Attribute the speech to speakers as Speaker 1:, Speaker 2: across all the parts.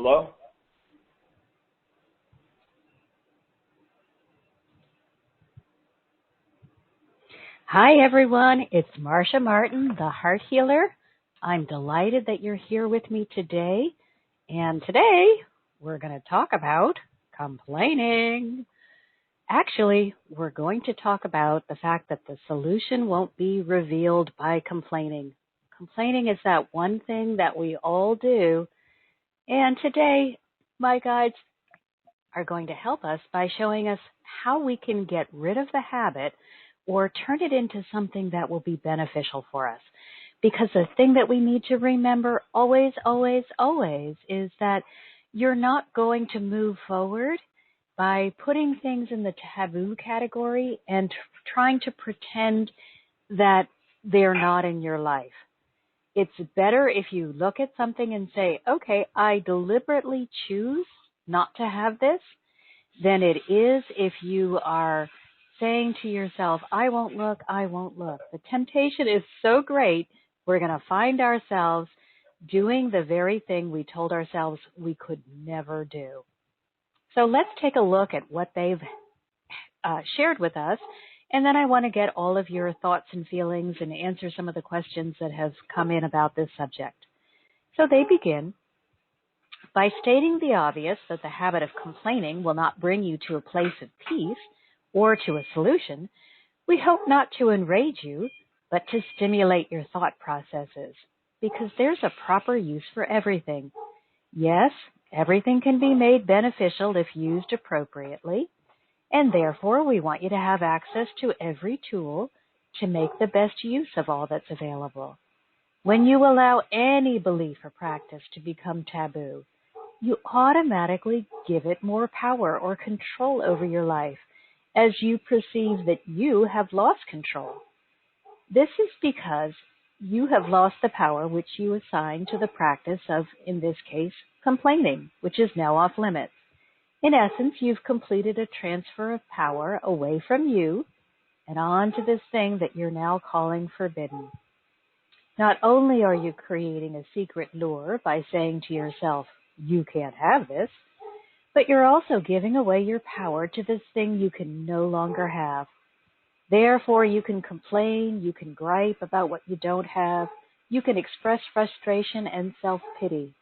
Speaker 1: Hello?
Speaker 2: Hi, everyone. It's Marcia Martin, the Heart Healer. I'm delighted that you're here with me today. And today, we're going to talk about complaining. Actually, we're going to talk about the fact that the solution won't be revealed by complaining. Complaining is that one thing that we all do. And today, my guides are going to help us by showing us how we can get rid of the habit or turn it into something that will be beneficial for us. Because the thing that we need to remember always, always, always is that you're not going to move forward by putting things in the taboo category and trying to pretend that they're not in your life. It's better if you look at something and say, okay, I deliberately choose not to have this, than it is if you are saying to yourself, I won't look, I won't look. The temptation is so great, we're going to find ourselves doing the very thing we told ourselves we could never do. So let's take a look at what they've shared with us, and then I want to get all of your thoughts and feelings and answer some of the questions that have come in about this subject. So they begin by stating the obvious that the habit of complaining will not bring you to a place of peace or to a solution. We hope not to enrage you, but to stimulate your thought processes, because there's a proper use for everything. Yes, everything can be made beneficial if used appropriately, and therefore we want you to have access to every tool to make the best use of all that's available. When you allow any belief or practice to become taboo, you automatically give it more power or control over your life as you perceive that you have lost control. This is because you have lost the power which you assign to the practice of, in this case, complaining, which is now off limits. In essence, you've completed a transfer of power away from you and on to this thing that you're now calling forbidden. Not only are you creating a secret lure by saying to yourself, you can't have this, but you're also giving away your power to this thing you can no longer have. Therefore, you can complain, you can gripe about what you don't have, you can express frustration and self-pity.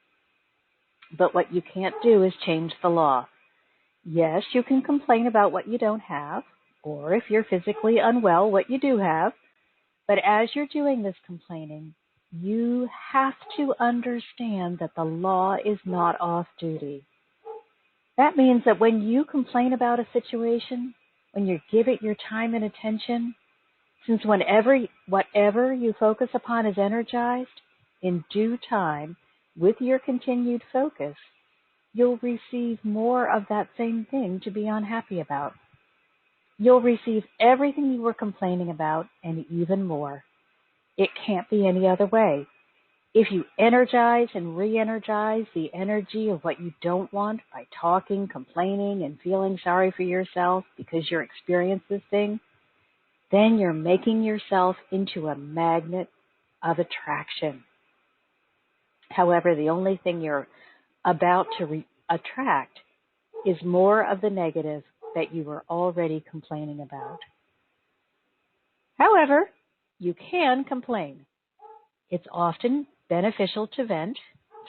Speaker 2: But what you can't do is change the law. Yes, you can complain about what you don't have, or if you're physically unwell, what you do have, but as you're doing this complaining, you have to understand that the law is not off duty. That means that when you complain about a situation, when you give it your time and attention, since whatever you focus upon is energized, in due time, with your continued focus, you'll receive more of that same thing to be unhappy about. You'll receive everything you were complaining about and even more. It can't be any other way. If you energize and re-energize the energy of what you don't want by talking, complaining, and feeling sorry for yourself because you're experiencing this thing, then you're making yourself into a magnet of attraction. However, the only thing you're about to attract is more of the negative that you were already complaining about. However, you can complain. It's often beneficial to vent,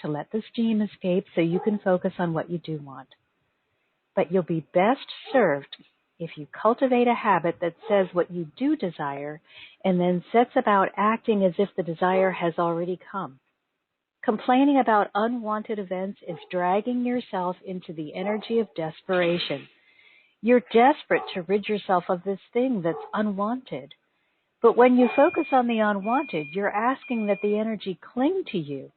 Speaker 2: to let the steam escape so you can focus on what you do want. But you'll be best served if you cultivate a habit that says what you do desire and then sets about acting as if the desire has already come. Complaining about unwanted events is dragging yourself into the energy of desperation. You're desperate to rid yourself of this thing that's unwanted. But when you focus on the unwanted, you're asking that the energy cling to you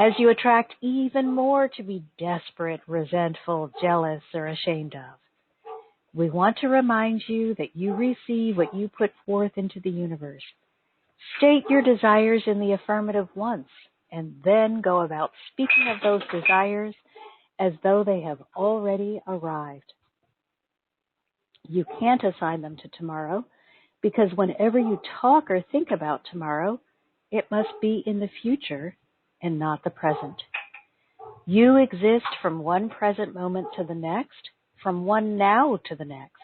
Speaker 2: as you attract even more to be desperate, resentful, jealous, or ashamed of. We want to remind you that you receive what you put forth into the universe. State your desires in the affirmative once, and then go about speaking of those desires as though they have already arrived. You can't assign them to tomorrow, because whenever you talk or think about tomorrow, it must be in the future and not the present. You exist from one present moment to the next, from one now to the next.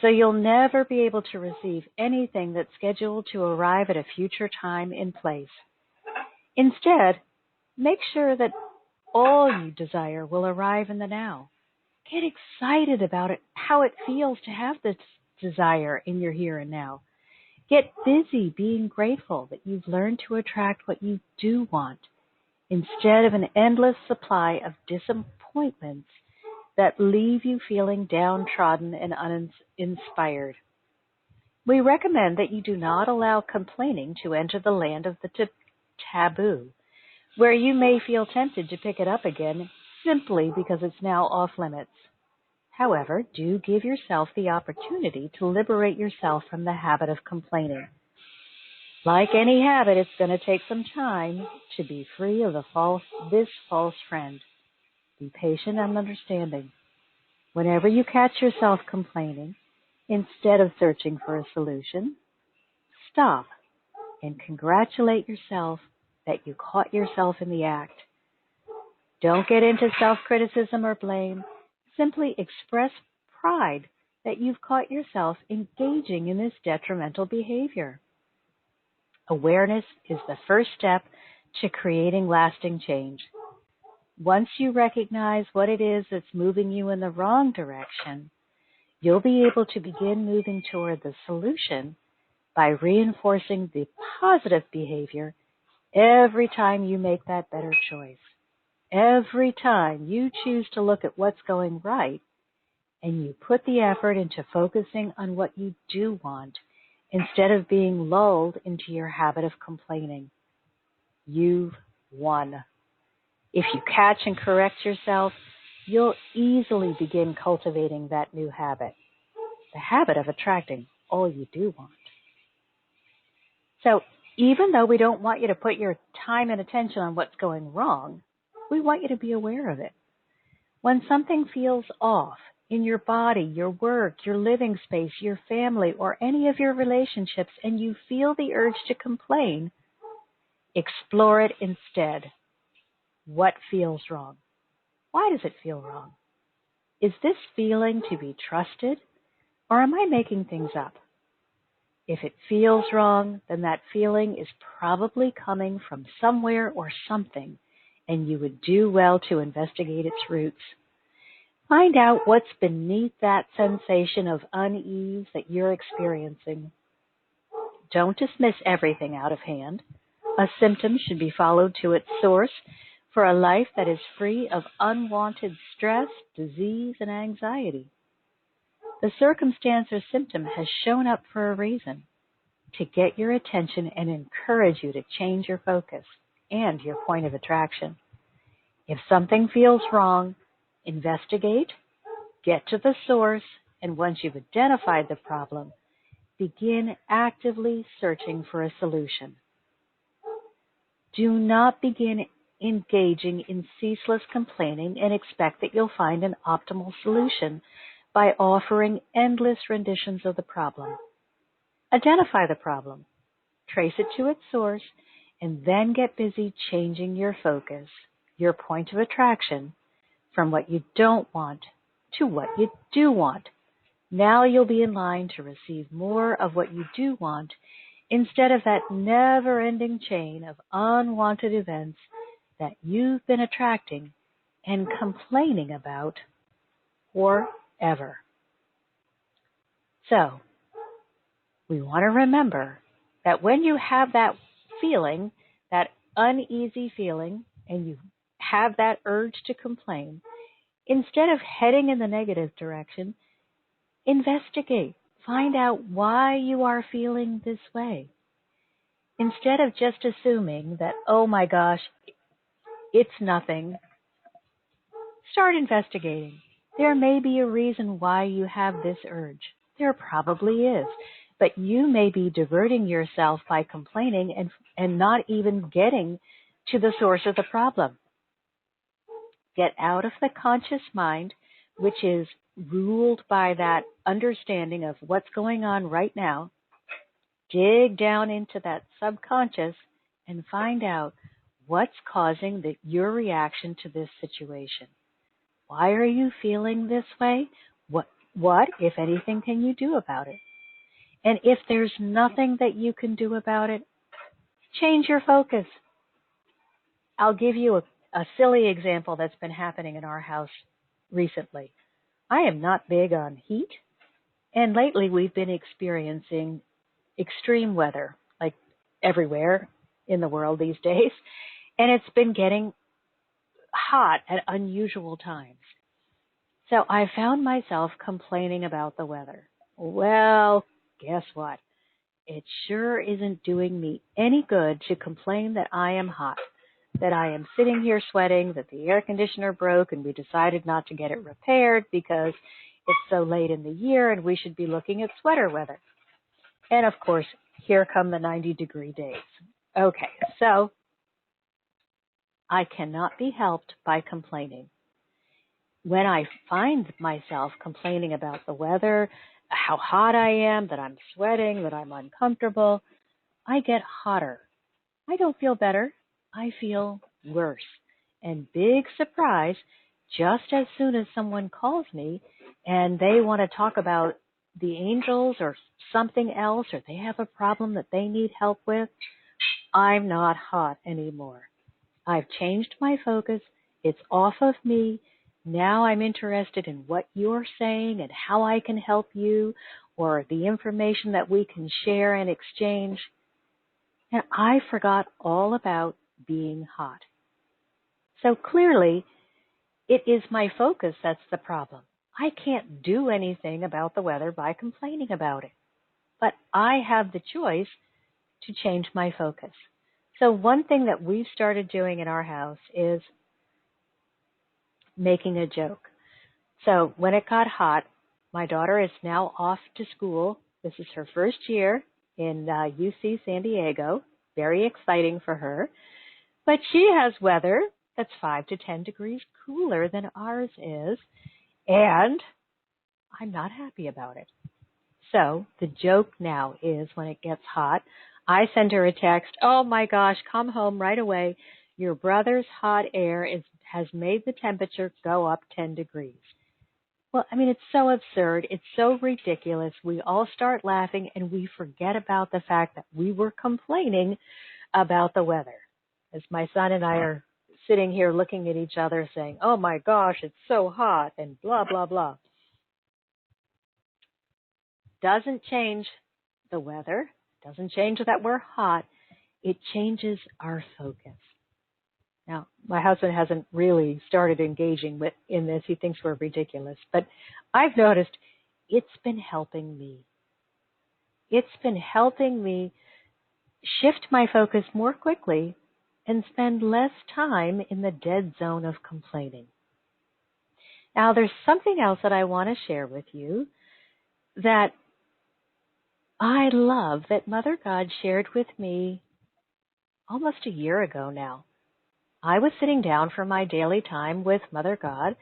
Speaker 2: So you'll never be able to receive anything that's scheduled to arrive at a future time and place. Instead, make sure that all you desire will arrive in the now. Get excited about it, how it feels to have this desire in your here and now. Get busy being grateful that you've learned to attract what you do want, instead of an endless supply of disappointments that leave you feeling downtrodden and uninspired. We recommend that you do not allow complaining to enter the land of the taboo, where you may feel tempted to pick it up again simply because it's now off limits. However, do give yourself the opportunity to liberate yourself from the habit of complaining. Like any habit, it's going to take some time to be free of this false friend. Be patient and understanding. Whenever you catch yourself complaining, instead of searching for a solution, stop and congratulate yourself that you caught yourself in the act. Don't get into self-criticism or blame. Simply express pride that you've caught yourself engaging in this detrimental behavior. Awareness is the first step to creating lasting change. Once you recognize what it is that's moving you in the wrong direction, you'll be able to begin moving toward the solution by reinforcing the positive behavior every time you make that better choice. Every time you choose to look at what's going right and you put the effort into focusing on what you do want instead of being lulled into your habit of complaining, you've won. If you catch and correct yourself, you'll easily begin cultivating that new habit, the habit of attracting all you do want. So even though we don't want you to put your time and attention on what's going wrong, we want you to be aware of it. When something feels off in your body, your work, your living space, your family, or any of your relationships, and you feel the urge to complain, explore it instead. What feels wrong? Why does it feel wrong? Is this feeling to be trusted, or am I making things up? If it feels wrong, then that feeling is probably coming from somewhere or something, and you would do well to investigate its roots. Find out what's beneath that sensation of unease that you're experiencing. Don't dismiss everything out of hand. A symptom should be followed to its source for a life that is free of unwanted stress, disease, and anxiety. The circumstance or symptom has shown up for a reason, to get your attention and encourage you to change your focus and your point of attraction. If something feels wrong, investigate, get to the source, and once you've identified the problem, begin actively searching for a solution. Do not begin engaging in ceaseless complaining and expect that you'll find an optimal solution by offering endless renditions of the problem. Identify the problem, trace it to its source, and then get busy changing your focus, your point of attraction, from what you don't want to what you do want. Now you'll be in line to receive more of what you do want instead of that never-ending chain of unwanted events that you've been attracting and complaining about forever. So, we want to remember that when you have that feeling, that uneasy feeling, and you have that urge to complain, instead of heading in the negative direction, investigate. Find out why you are feeling this way. Instead of just assuming that, oh my gosh, it's nothing, start investigating. There may be a reason why you have this urge. There probably is. But you may be diverting yourself by complaining and not even getting to the source of the problem. Get out of the conscious mind, which is ruled by that understanding of what's going on right now. Dig down into that subconscious and find out What's causing your reaction to this situation? Why are you feeling this way? What, if anything, can you do about it? And if there's nothing that you can do about it, change your focus. I'll give you a silly example that's been happening in our house recently. I am not big on heat, and lately we've been experiencing extreme weather, like everywhere in the world these days, and it's been getting hot at unusual times. So I found myself complaining about the weather. Well, guess what? It sure isn't doing me any good to complain that I am hot, that I am sitting here sweating, that the air conditioner broke and we decided not to get it repaired because it's so late in the year and we should be looking at sweater weather. And of course, here come the 90-degree days. Okay, so I cannot be helped by complaining. When I find myself complaining about the weather, how hot I am, that I'm sweating, that I'm uncomfortable, I get hotter. I don't feel better. I feel worse. And big surprise, just as soon as someone calls me and they want to talk about the angels or something else, or they have a problem that they need help with, I'm not hot anymore. I've changed my focus. It's off of me. Now I'm interested in what you're saying and how I can help you, or the information that we can share and exchange. And I forgot all about being hot. So clearly, it is my focus that's the problem. I can't do anything about the weather by complaining about it. But I have the choice to change my focus. So one thing that we've started doing in our house is making a joke. So when it got hot, my daughter is now off to school. This is her first year in UC San Diego. Very exciting for her. But she has weather that's 5 to 10 degrees cooler than ours is, and I'm not happy about it. So the joke now is when it gets hot, I send her a text, oh my gosh, come home right away. Your brother's hot air has made the temperature go up 10 degrees. Well, I mean, it's so absurd. It's so ridiculous. We all start laughing and we forget about the fact that we were complaining about the weather. As my son and I are sitting here looking at each other saying, oh my gosh, it's so hot and blah, blah, blah. Doesn't change the weather. Doesn't change that we're hot. It changes our focus. Now, my husband hasn't really started engaging in this. He thinks we're ridiculous. But I've noticed it's been helping me. It's been helping me shift my focus more quickly and spend less time in the dead zone of complaining. Now, there's something else that I want to share with you that I love that Mother God shared with me almost a year ago now. I was sitting down for my daily time with Mother God,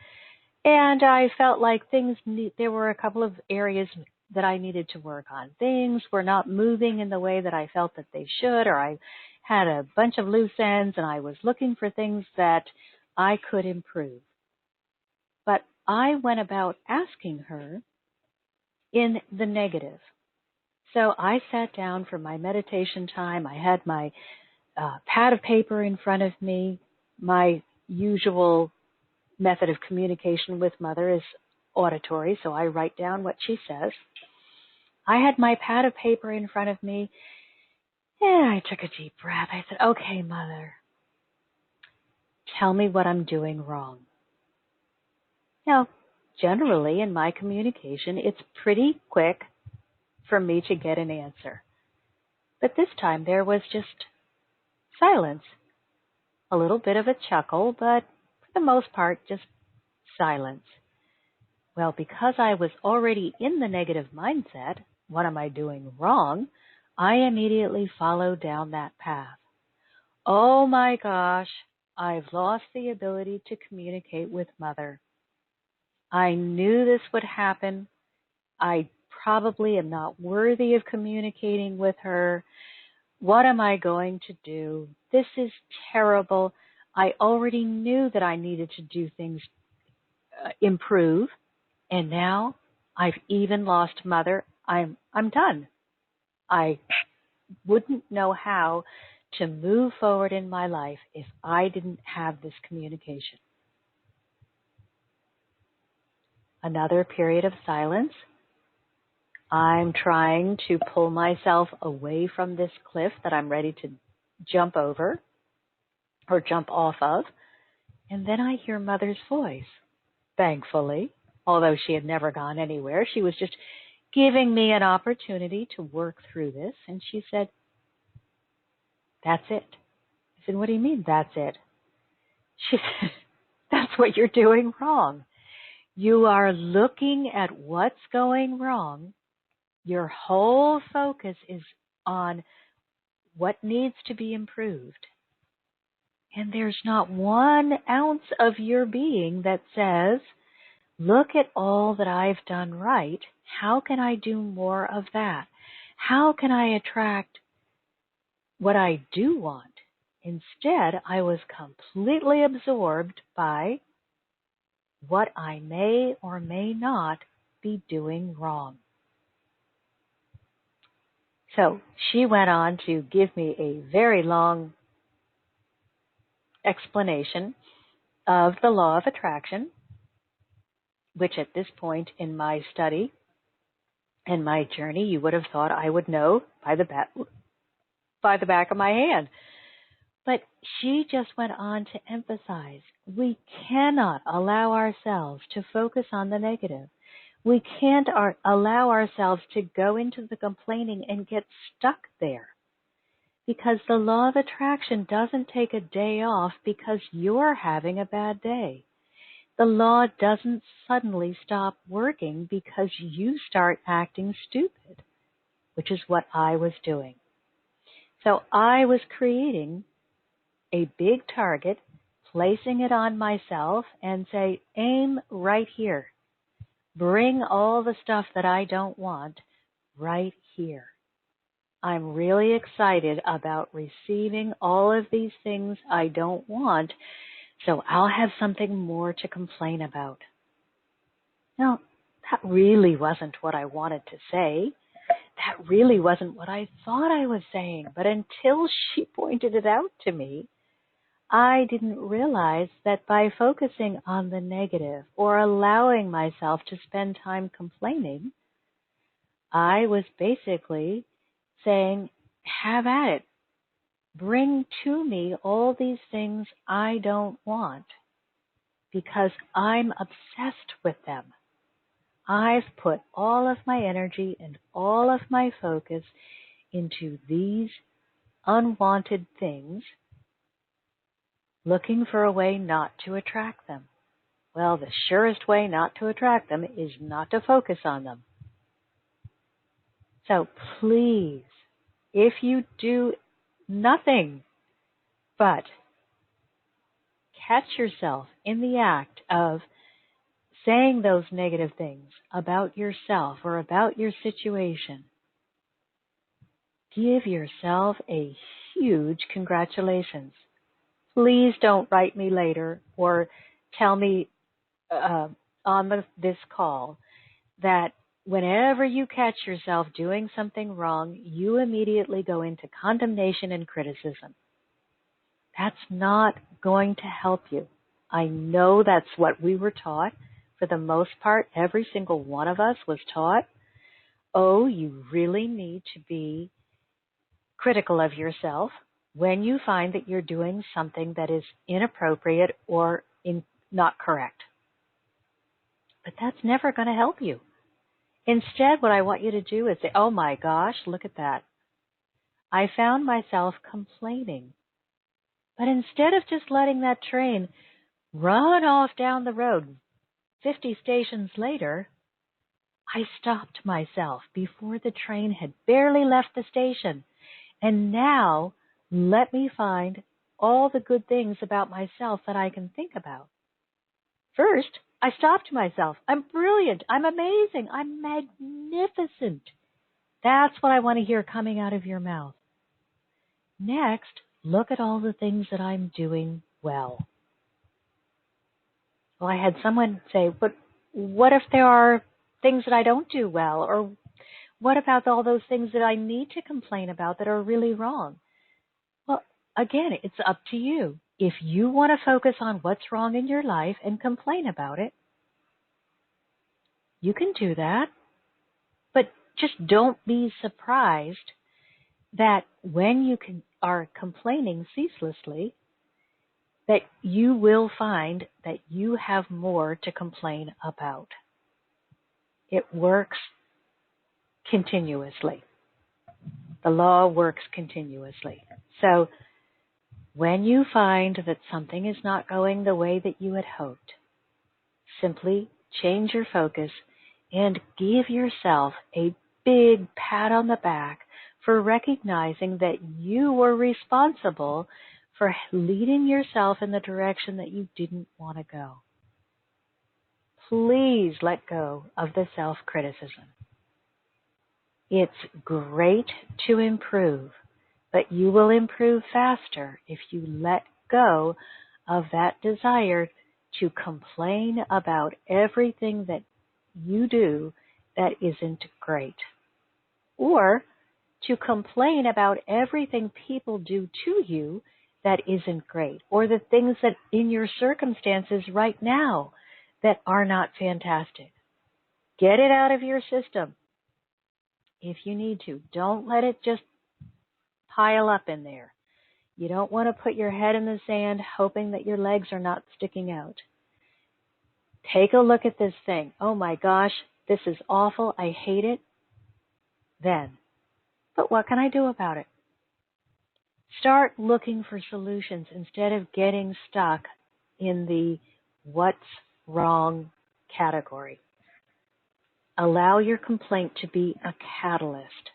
Speaker 2: and I felt like there were a couple of areas that I needed to work on. Things were not moving in the way that I felt that they should, or I had a bunch of loose ends, and I was looking for things that I could improve. But I went about asking her in the negative. So I sat down for my meditation time. I had my pad of paper in front of me. My usual method of communication with Mother is auditory, so I write down what she says. I had my pad of paper in front of me, and I took a deep breath. I said, okay, Mother, tell me what I'm doing wrong. Now, generally in my communication, it's pretty quick for me to get an answer. But this time there was just silence. A little bit of a chuckle, but for the most part, just silence. Well, because I was already in the negative mindset, what am I doing wrong? I immediately followed down that path. Oh my gosh, I've lost the ability to communicate with Mother. I knew this would happen. I probably am not worthy of communicating with her. What am I going to do? this is terrible. I already knew that I needed to do things, improve, and now I've even lost Mother. I'm done. I wouldn't know how to move forward in my life if I didn't have this communication. Another period of silence. I'm trying to pull myself away from this cliff that I'm ready to jump over or jump off of. And then I hear Mother's voice, thankfully, although she had never gone anywhere. She was just giving me an opportunity to work through this. And she said, that's it. I said, what do you mean, that's it? She said, that's what you're doing wrong. You are looking at what's going wrong. Your whole focus is on what needs to be improved. And there's not 1 ounce of your being that says, look at all that I've done right. How can I do more of that? How can I attract what I do want? Instead, I was completely absorbed by what I may or may not be doing wrong. So she went on to give me a very long explanation of the law of attraction, which at this point in my study and my journey, you would have thought I would know by the back of my hand. But she just went on to emphasize, we cannot allow ourselves to focus on the negative. We can't allow ourselves to go into the complaining and get stuck there. Because the law of attraction doesn't take a day off because you're having a bad day. The law doesn't suddenly stop working because you start acting stupid, which is what I was doing. So I was creating a big target, placing it on myself and say, aim right here. Bring all the stuff that I don't want right here. I'm really excited about receiving all of these things I don't want, so I'll have something more to complain about. Now, that really wasn't what I wanted to say. That really wasn't what I thought I was saying. But until she pointed it out to me, I didn't realize that by focusing on the negative or allowing myself to spend time complaining, I was basically saying, have at it. Bring to me all these things I don't want because I'm obsessed with them. I've put all of my energy and all of my focus into these unwanted things, looking for a way not to attract them. Well, the surest way not to attract them is not to focus on them. So please, if you do nothing but catch yourself in the act of saying those negative things about yourself or about your situation, give yourself a huge congratulations. Please don't write me later or tell me on this call that whenever you catch yourself doing something wrong, you immediately go into condemnation and criticism. That's not going to help you. I know that's what we were taught. For the most part, every single one of us was taught, oh, you really need to be critical of yourself when you find that you're doing something that is inappropriate or not correct. But that's never going to help you. Instead, what I want you to do is say, oh my gosh, look at that. I found myself complaining. But instead of just letting that train run off down the road 50 stations later, I stopped myself before the train had barely left the station. And now, let me find all the good things about myself that I can think about. First, I stopped myself. I'm brilliant. I'm amazing. I'm magnificent. That's what I want to hear coming out of your mouth. Next, look at all the things that I'm doing well. Well, I had someone say, but what if there are things that I don't do well? Or what about all those things that I need to complain about that are really wrong? Well, again, it's up to you. If you want to focus on what's wrong in your life and complain about it, you can do that. But just don't be surprised that when you are complaining ceaselessly, that you will find that you have more to complain about. It works continuously. The law works continuously. So when you find that something is not going the way that you had hoped, simply change your focus and give yourself a big pat on the back for recognizing that you were responsible for leading yourself in the direction that you didn't want to go. Please let go of the self-criticism. It's great to improve, but you will improve faster if you let go of that desire to complain about everything that you do that isn't great, or to complain about everything people do to you that isn't great, or the things that in your circumstances right now that are not fantastic. Get it out of your system if you need to. Don't let it just pile up in there. You don't want to put your head in the sand hoping that your legs are not sticking out. Take a look at this thing. Oh my gosh, this is awful. I hate it. Then, but what can I do about it? Start looking for solutions instead of getting stuck in the what's wrong category. Allow your complaint to be a catalyst,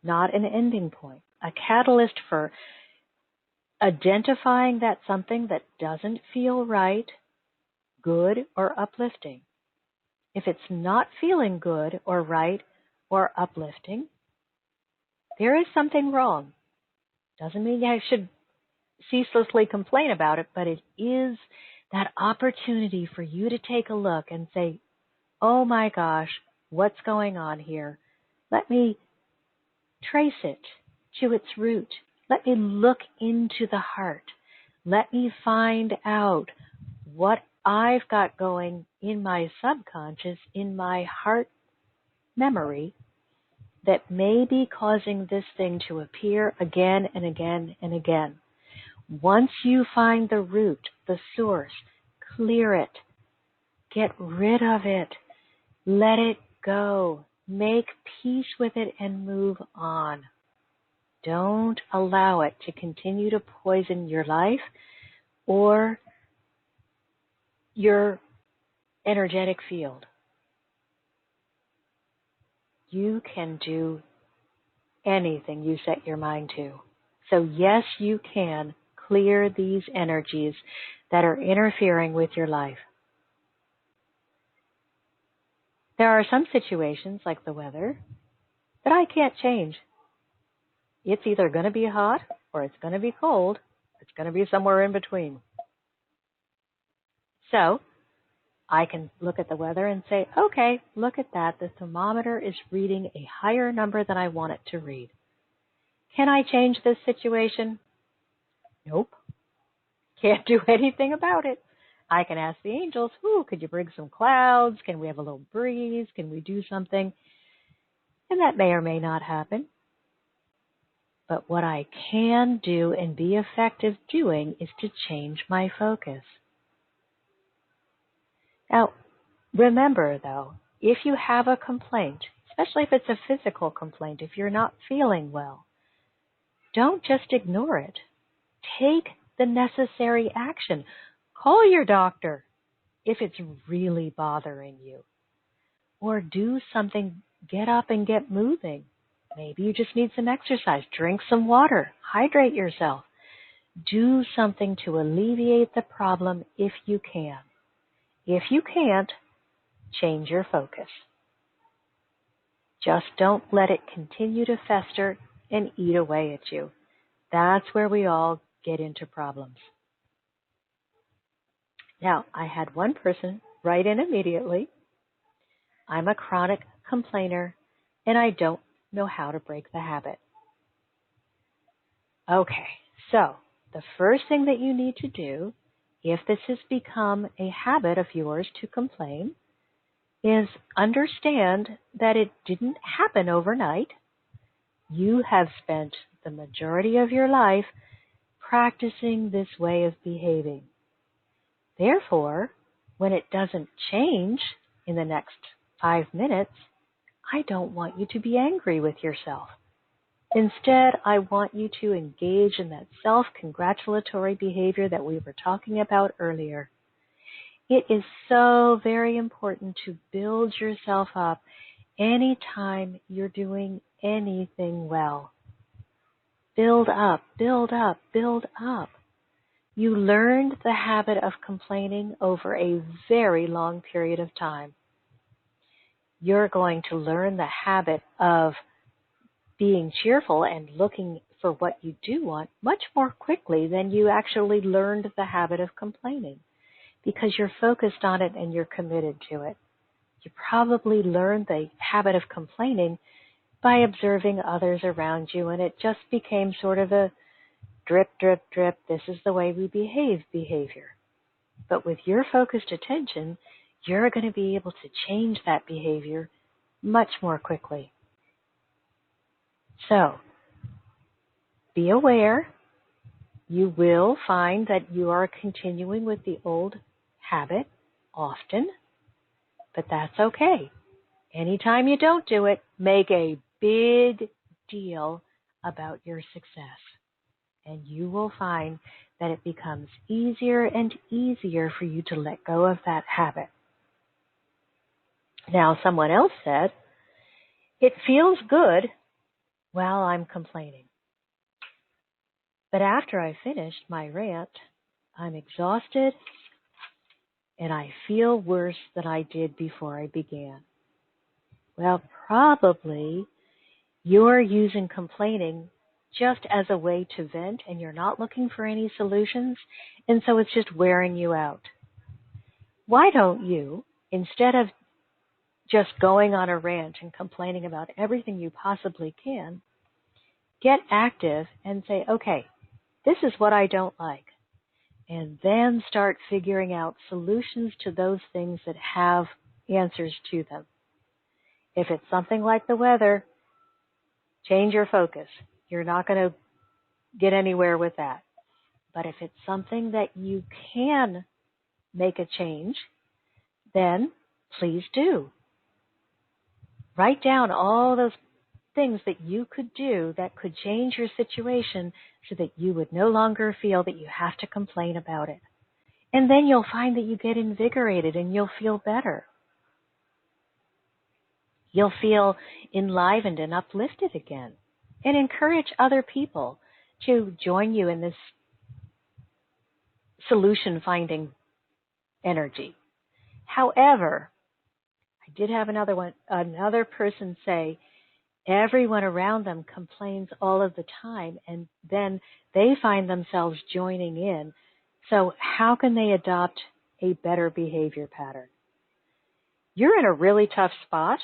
Speaker 2: not an ending point. A catalyst for identifying that something that doesn't feel right, good, or uplifting. If it's not feeling good or right or uplifting, there is something wrong. Doesn't mean I should ceaselessly complain about it, but it is that opportunity for you to take a look and say, oh my gosh, what's going on here? Let me trace it to its root. Let me look into the heart. Let me find out what I've got going in my subconscious, in my heart memory, that may be causing this thing to appear again and again and again. Once you find the root, the source, clear it. Get rid of it. Let it go. Make peace with it and move on. Don't allow it to continue to poison your life or your energetic field. You can do anything you set your mind to. So yes, you can clear these energies that are interfering with your life. There are some situations, like the weather, that I can't change. It's either going to be hot or it's going to be cold. It's going to be somewhere in between. So I can look at the weather and say, okay, look at that. The thermometer is reading a higher number than I want it to read. Can I change this situation? Nope. Can't do anything about it. I can ask the angels, could you bring some clouds? Can we have a little breeze? Can we do something? And that may or may not happen. But what I can do and be effective doing is to change my focus. Now, remember though, if you have a complaint, especially if it's a physical complaint, if you're not feeling well, don't just ignore it. Take the necessary action. Call your doctor if it's really bothering you. Or do something, get up and get moving. Maybe you just need some exercise. Drink some water. Hydrate yourself. Do something to alleviate the problem if you can. If you can't, change your focus. Just don't let it continue to fester and eat away at you. That's where we all get into problems. Now, I had one person write in immediately, I'm a chronic complainer and I don't know how to break the habit. Okay, so the first thing that you need to do, if this has become a habit of yours to complain, is understand that it didn't happen overnight. You have spent the majority of your life practicing this way of behaving. Therefore, when it doesn't change in the next 5 minutes, I don't want you to be angry with yourself. Instead, I want you to engage in that self-congratulatory behavior that we were talking about earlier. It is so very important to build yourself up anytime you're doing anything well. Build up, build up, build up. You learned the habit of complaining over a very long period of time. You're going to learn the habit of being cheerful and looking for what you do want much more quickly than you actually learned the habit of complaining, because you're focused on it and you're committed to it. You probably learned the habit of complaining by observing others around you, and it just became sort of a drip, drip, drip, this is the way we behave behavior. But with your focused attention, you're going to be able to change that behavior much more quickly. So, be aware. You will find that you are continuing with the old habit often, but that's okay. Anytime you don't do it, make a big deal about your success. And you will find that it becomes easier and easier for you to let go of that habit. Now, someone else said, it feels good while I'm complaining. But after I finished my rant, I'm exhausted and I feel worse than I did before I began. Well, probably you're using complaining just as a way to vent and you're not looking for any solutions, and so it's just wearing you out. Why don't you, instead of just going on a rant and complaining about everything you possibly can, get active and say, okay, this is what I don't like, and then start figuring out solutions to those things that have answers to them. If it's something like the weather, change your focus. You're not going to get anywhere with that. But if it's something that you can make a change, then please do. Write down all those things that you could do that could change your situation so that you would no longer feel that you have to complain about it. And then you'll find that you get invigorated and you'll feel better. You'll feel enlivened and uplifted again. And encourage other people to join you in this solution-finding energy. However, I did have another person say, everyone around them complains all of the time, and then they find themselves joining in. So how can they adopt a better behavior pattern? You're in a really tough spot,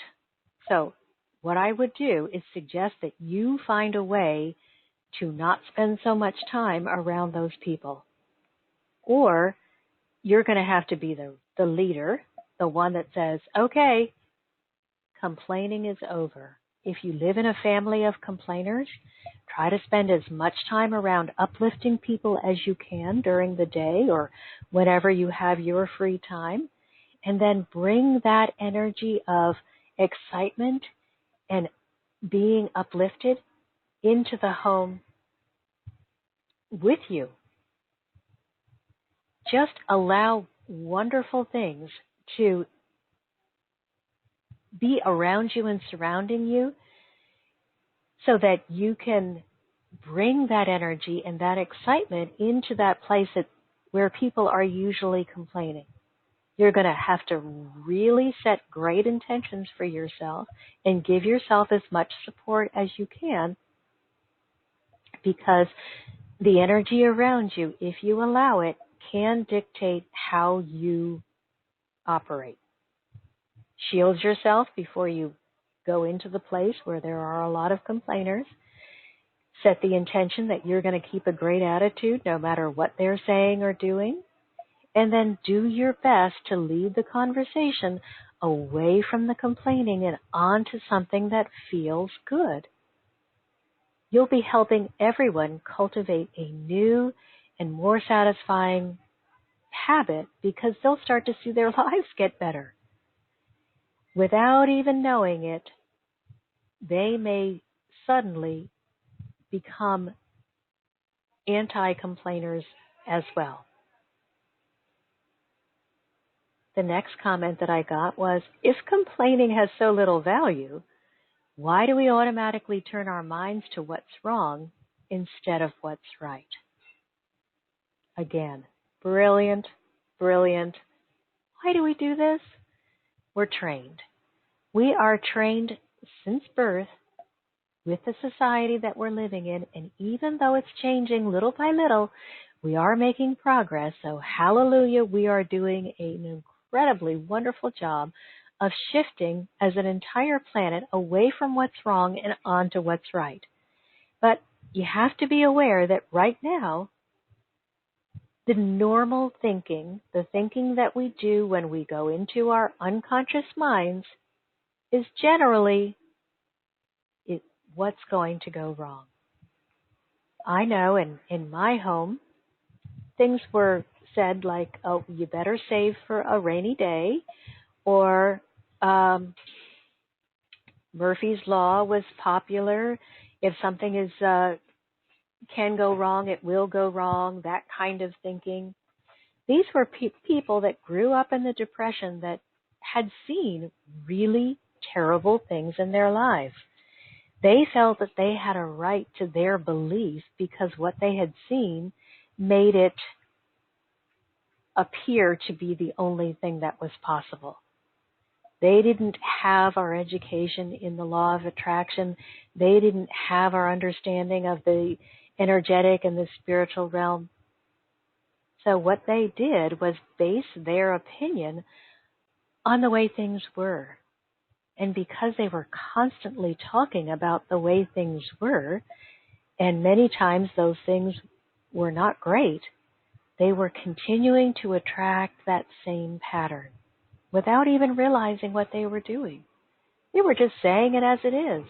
Speaker 2: so what I would do is suggest that you find a way to not spend so much time around those people. Or you're going to have to be the leader, the one that says, okay, complaining is over. If you live in a family of complainers, try to spend as much time around uplifting people as you can during the day or whenever you have your free time, and then bring that energy of excitement and being uplifted into the home with you. Just allow wonderful things to be around you and surrounding you so that you can bring that energy and that excitement into that place where people are usually complaining. You're going to have to really set great intentions for yourself and give yourself as much support as you can, because the energy around you, if you allow it, can dictate how you operate. Shield yourself before you go into the place where there are a lot of complainers. Set the intention that you're going to keep a great attitude no matter what they're saying or doing. And then do your best to lead the conversation away from the complaining and onto something that feels good. You'll be helping everyone cultivate a new and more satisfying habit because they'll start to see their lives get better. Without even knowing it, they may suddenly become anti-complainers as well. The next comment that I got was, if complaining has so little value, why do we automatically turn our minds to what's wrong instead of what's right? Again, brilliant, brilliant. Why do we do this? We're trained. We are trained since birth with the society that we're living in, and even though it's changing little by little, we are making progress. So hallelujah, we are doing an incredibly wonderful job of shifting as an entire planet away from what's wrong and onto what's right. But you have to be aware that right now, the normal thinking, the thinking that we do when we go into our unconscious minds, is generally what's going to go wrong. I know in my home, things were said like, oh, you better save for a rainy day, or Murphy's Law was popular. If something is can go wrong, it will go wrong, that kind of thinking. These were people that grew up in the Depression that had seen really terrible things in their lives. They felt that they had a right to their belief because what they had seen made it appear to be the only thing that was possible. They didn't have our education in the law of attraction. They didn't have our understanding of the energetic and the spiritual realm. So what they did was base their opinion on the way things were. And because they were constantly talking about the way things were, and many times those things were not great, they were continuing to attract that same pattern without even realizing what they were doing. They were just saying it as it is.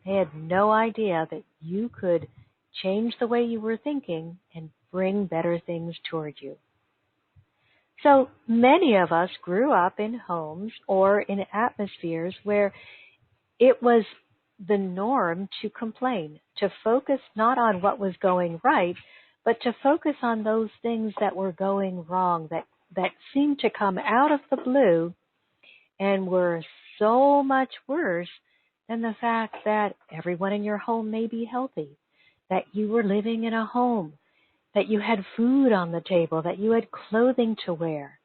Speaker 2: They had no idea that you could change the way you were thinking and bring better things toward you. So many of us grew up in homes or in atmospheres where it was the norm to complain, to focus not on what was going right, but to focus on those things that were going wrong, that seemed to come out of the blue and were so much worse than the fact that everyone in your home may be healthy, that you were living in a home, that you had food on the table, that you had clothing to wear.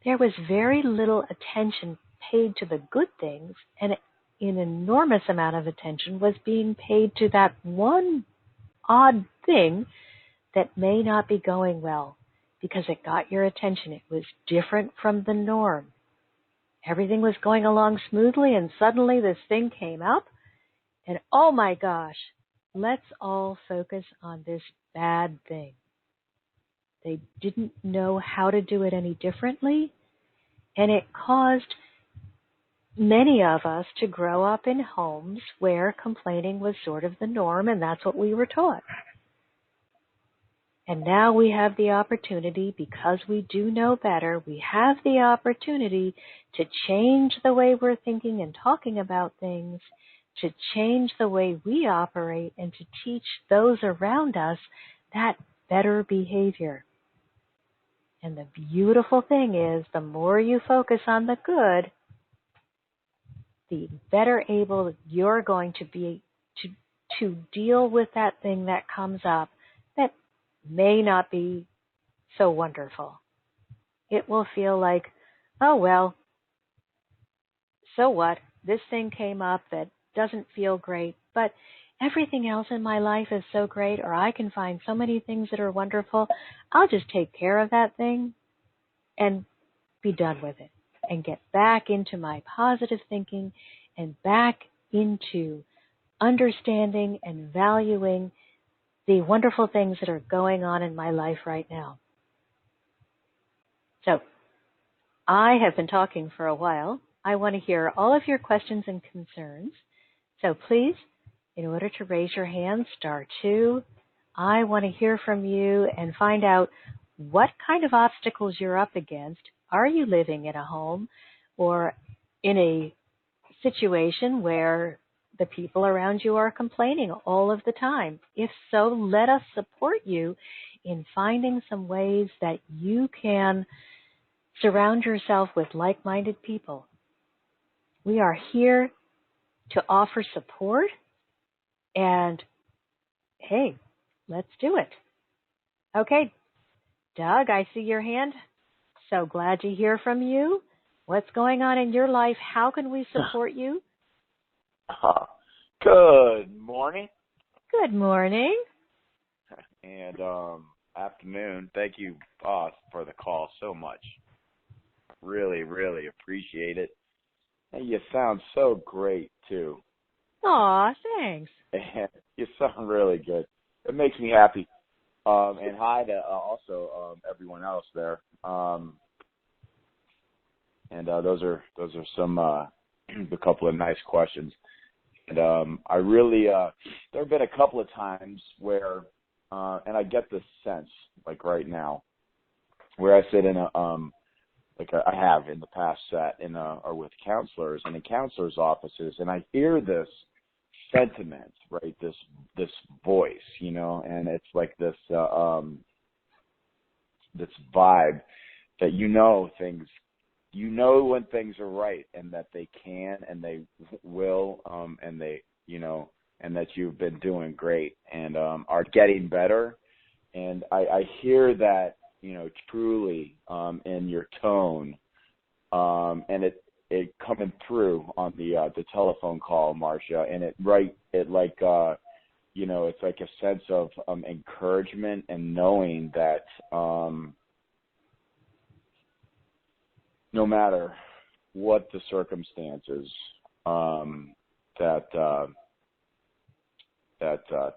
Speaker 2: There was very little attention paid to the good things, and an enormous amount of attention was being paid to that one odd thing that may not be going well because it got your attention. It was different from the norm. Everything was going along smoothly, and suddenly this thing came up, and oh my gosh, let's all focus on this bad thing. They didn't know how to do it any differently, and it caused many of us to grow up in homes where complaining was sort of the norm, and that's what we were taught. And now we have the opportunity, because we do know better, we have the opportunity to change the way we're thinking and talking about things, to change the way we operate, and to teach those around us that better behavior. And the beautiful thing is, the more you focus on the good, the better able you're going to be to deal with that thing that comes up that may not be so wonderful. It will feel like, oh, well, so what? This thing came up that doesn't feel great, but everything else in my life is so great, or I can find so many things that are wonderful. I'll just take care of that thing and be done with it and get back into my positive thinking and back into understanding and valuing the wonderful things that are going on in my life right now. So, I have been talking for a while. I want to hear all of your questions and concerns. So please, in order to raise your hand, *2. I want to hear from you and find out what kind of obstacles you're up against. Are you living in a home or in a situation where the people around you are complaining all of the time? If so, let us support you in finding some ways that you can surround yourself with like-minded people. We are here to offer support, and hey, let's do it. Okay, Doug, I see your hand. So glad to hear from you. What's going on in your life? How can we support you?
Speaker 1: Good morning.
Speaker 2: Good morning.
Speaker 1: And afternoon. Thank you, boss, for the call so much. Really, really appreciate it. And you sound so great, too.
Speaker 2: Aw, thanks.
Speaker 1: And you sound really good. It makes me happy. And hi to also everyone else there. And those are some a couple of nice questions. And I really there have been a couple of times where and I get this sense, like right now, where I sit in a like I have in the past sat in or with counselors and in counselors' offices, and I hear this sentiment, right? This voice, and it's like this this vibe that things, when things are right, and that they can and they will, and they, and that you've been doing great and are getting better, and I hear that, truly in your tone, and it coming through on the telephone call, Marcia, and it's like a sense of encouragement and knowing that no matter what the circumstances, that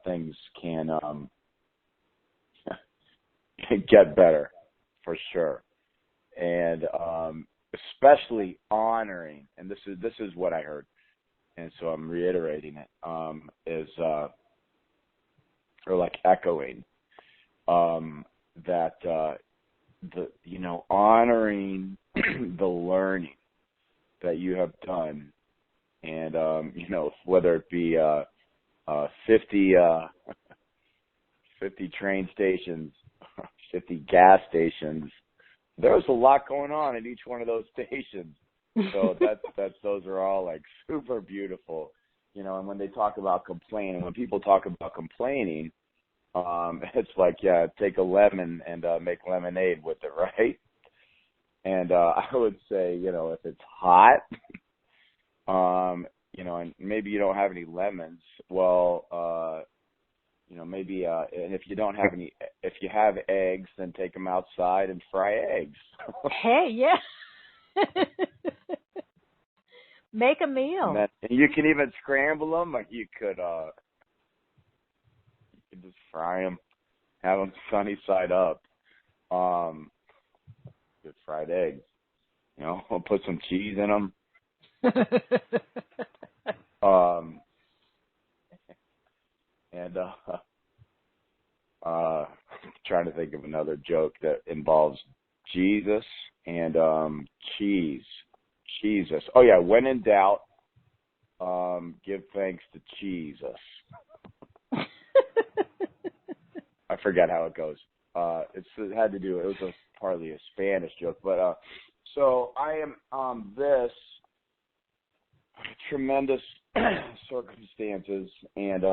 Speaker 1: things can get better for sure, and especially honoring, and this is what I heard, and so I'm reiterating it, is or like echoing that honoring the learning that you have done, and whether it be 50 train stations, 50 gas stations. There's a lot going on in each one of those stations. So those are all like super beautiful, and when they talk about complaining, when people talk about complaining, it's like, yeah, take a lemon and make lemonade with it, right? And I would say, if it's hot, and maybe you don't have any lemons, well, maybe, and if you don't have any, if you have eggs, then take them outside and fry eggs.
Speaker 2: Hey, yeah. Make a meal.
Speaker 1: And you can even scramble them, or you could just fry them, have them sunny side up. Good fried eggs. I'll put some cheese in them. And trying to think of another joke that involves Jesus and cheese. Jesus. Oh yeah, when in doubt, give thanks to Jesus. I forgot how it goes. It had to do. It was partly a Spanish joke, but so I am this tremendous circumstances, and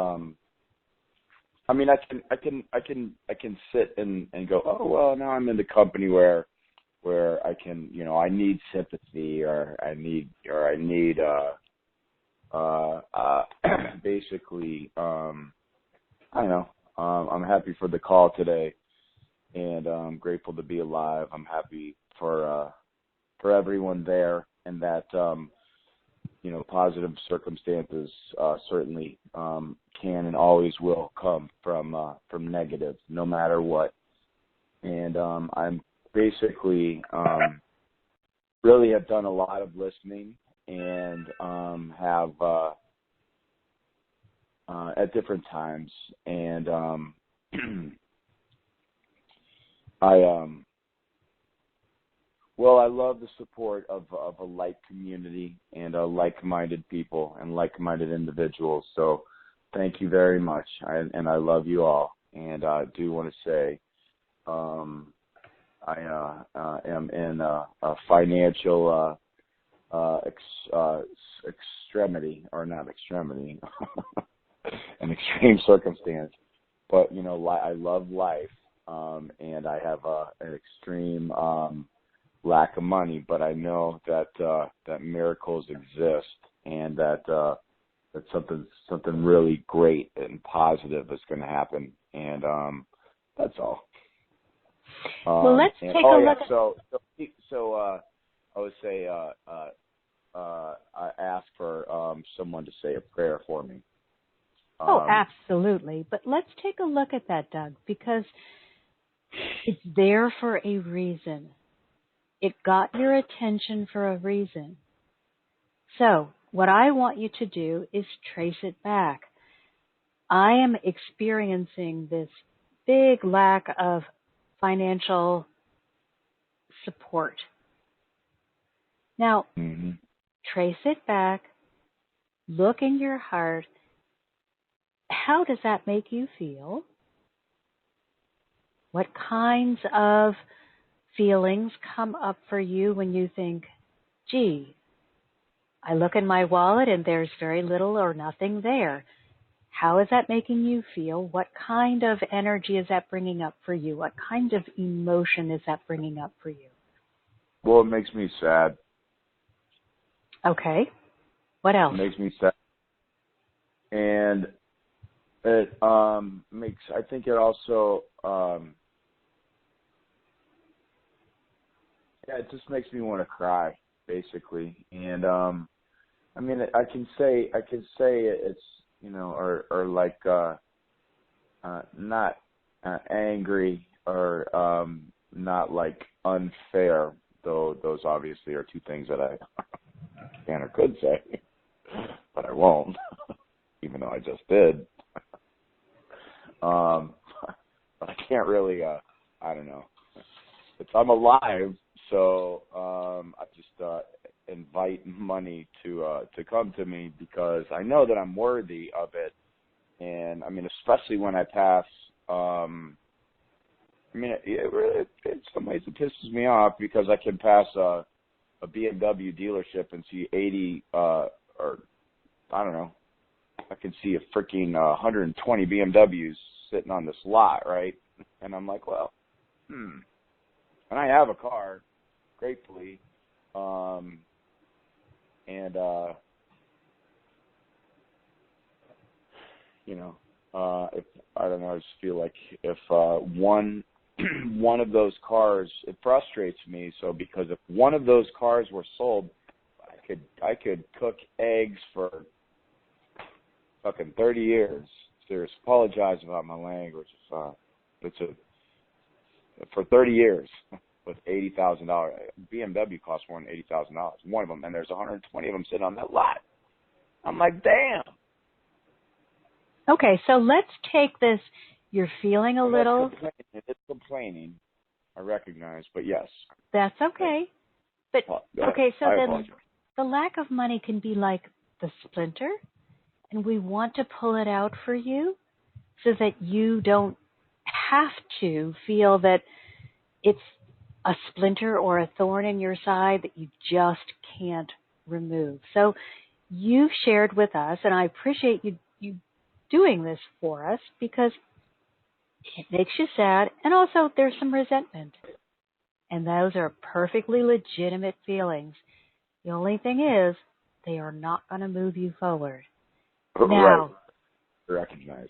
Speaker 1: I mean, I can sit and go, oh well, now I'm in the company where I can, I need sympathy, or I need basically, I don't know. I'm happy for the call today, and I'm grateful to be alive. I'm happy for everyone there, and that positive circumstances certainly can and always will come from negative, no matter what. And I'm basically really have done a lot of listening and have at different times, and I love the support of a like community and like-minded people and like-minded individuals. So thank you very much, and I love you all. And I do want to say I am in a financial extremity, or not extremity, an extreme circumstance. But, I love life, and I have an extreme lack of money, but I know that that miracles exist, and that something really great and positive is going to happen, and that's all.
Speaker 2: Well, let's take a look.
Speaker 1: So I would say I ask for someone to say a prayer for me.
Speaker 2: Oh, absolutely. But let's take a look at that, Doug, because it's there for a reason. It got your attention for a reason. So what I want you to do is trace it back. I am experiencing this big lack of financial support. Now, trace it back, look in your heart. How does that make you feel? What kinds of feelings come up for you when you think, gee, I look in my wallet and there's very little or nothing there? How is that making you feel? What kind of energy is that bringing up for you? What kind of emotion is that bringing up for you?
Speaker 1: Well, it makes me sad.
Speaker 2: Okay. What else?
Speaker 1: It makes me sad. And it I think it also, it just makes me want to cry, basically. And, I mean, I can say it's, or like, not angry, or not like unfair, though those obviously are two things that I can or could say, but I won't, even though I just did. But I can't really, I don't know. I'm alive, so I just invite money to come to me, because I know that I'm worthy of it. And I mean, especially when I pass, I mean, in some ways it pisses me off, because I can pass a BMW dealership and see 80, or I don't know, I can see a freaking 120 BMWs sitting on this lot, right? And I'm like, well, and I have a car, gratefully, and if I don't know, I just feel like if one of those cars, it frustrates me. So because if one of those cars were sold, I could cook eggs for fucking 30 years. Serious. Apologize about my language. For 30 years with $80,000. BMW costs more than $80,000. One of them, and there's 120 of them sitting on that lot. I'm like, damn.
Speaker 2: Okay, so let's take this. You're feeling a little.
Speaker 1: It's complaining. I recognize, but yes.
Speaker 2: That's okay. But okay, so then the lack of money can be like the splinter, and we want to pull it out for you so that you don't have to feel that it's a splinter or a thorn in your side that you just can't remove. So you've shared with us, and I appreciate you doing this for us, because it makes you sad, and also there's some resentment. And those are perfectly legitimate feelings. The only thing is, they are not going to move you forward.
Speaker 1: Right.
Speaker 2: Now,
Speaker 1: Recognize.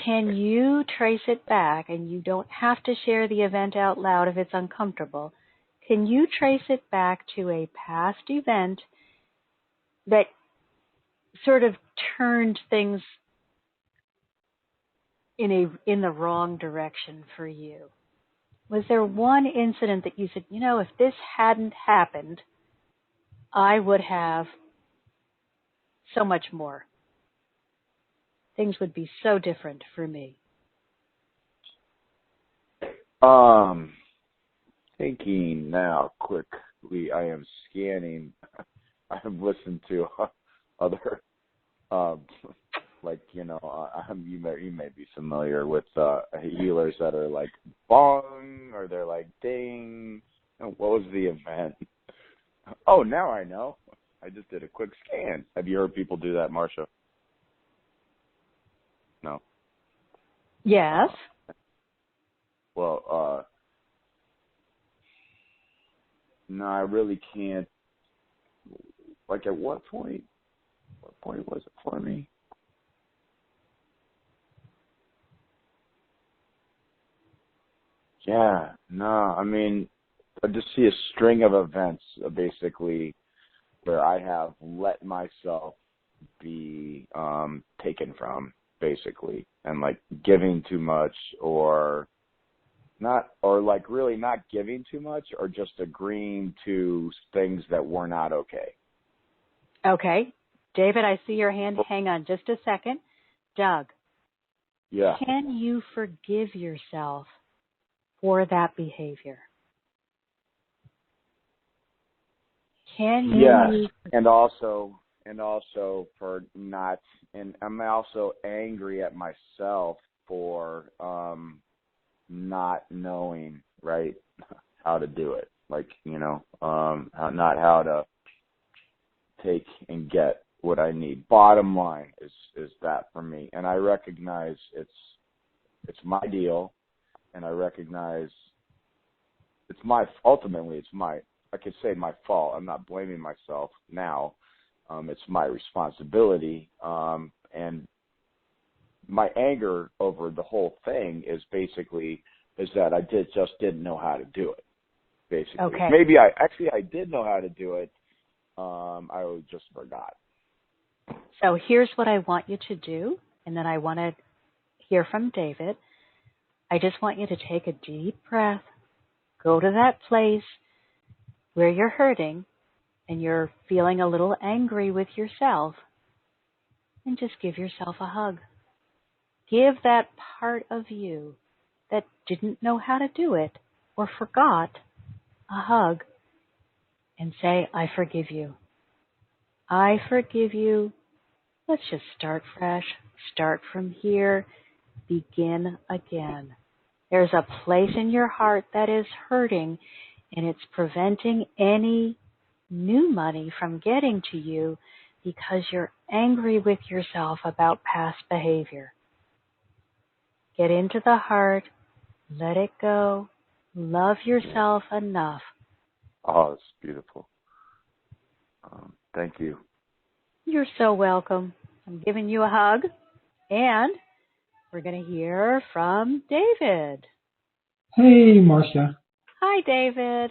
Speaker 2: can you trace it back, and you don't have to share the event out loud if it's uncomfortable, can you trace it back to a past event that sort of turned things in the wrong direction for you? Was there one incident that you said, if this hadn't happened, I would have so much more. Things would be so different for me.
Speaker 1: Thinking now quickly, I am scanning. I have listened to other, you may be familiar with healers that are like bong, or they're like ding. What was the event? Oh, now I know. I just did a quick scan. Have you heard people do that, Marcia? No.
Speaker 2: Yes.
Speaker 1: No, I really can't. Like, at what point was it for me? Yeah, no, I mean, I just see a string of events, basically, where I have let myself be taken from, basically, and like giving too much, or really not giving too much, or just agreeing to things that were not okay.
Speaker 2: Okay. David, I see your hand. Hang on just a second. Doug.
Speaker 1: Yeah.
Speaker 2: Can you forgive yourself for that behavior? Can you?
Speaker 1: Yes, and also for not, and I'm also angry at myself for not knowing, right, how to do it. Like, not how to take and get what I need. Bottom line is that for me, and I recognize it's my deal, and I recognize ultimately it's my, I could say my fault. I'm not blaming myself now. It's my responsibility, and my anger over the whole thing is that I just didn't know how to do it. Basically,
Speaker 2: okay.
Speaker 1: Maybe I did know how to do it. I just forgot.
Speaker 2: So here's what I want you to do, and then I want to hear from David. I just want you to take a deep breath, go to that place where you're hurting and you're feeling a little angry with yourself, and just give yourself a hug. Give that part of you that didn't know how to do it or forgot a hug, and say, I forgive you. I forgive you. Let's just start fresh, start from here, begin again. There's a place in your heart that is hurting, and it's preventing any new money from getting to you because you're angry with yourself about past behavior. Get into the heart, let it go, love yourself enough.
Speaker 1: Oh, it's beautiful. Thank you.
Speaker 2: You're so welcome. I'm giving you a hug, and we're going to hear from David.
Speaker 3: Hey, Marcia.
Speaker 2: Hi, David.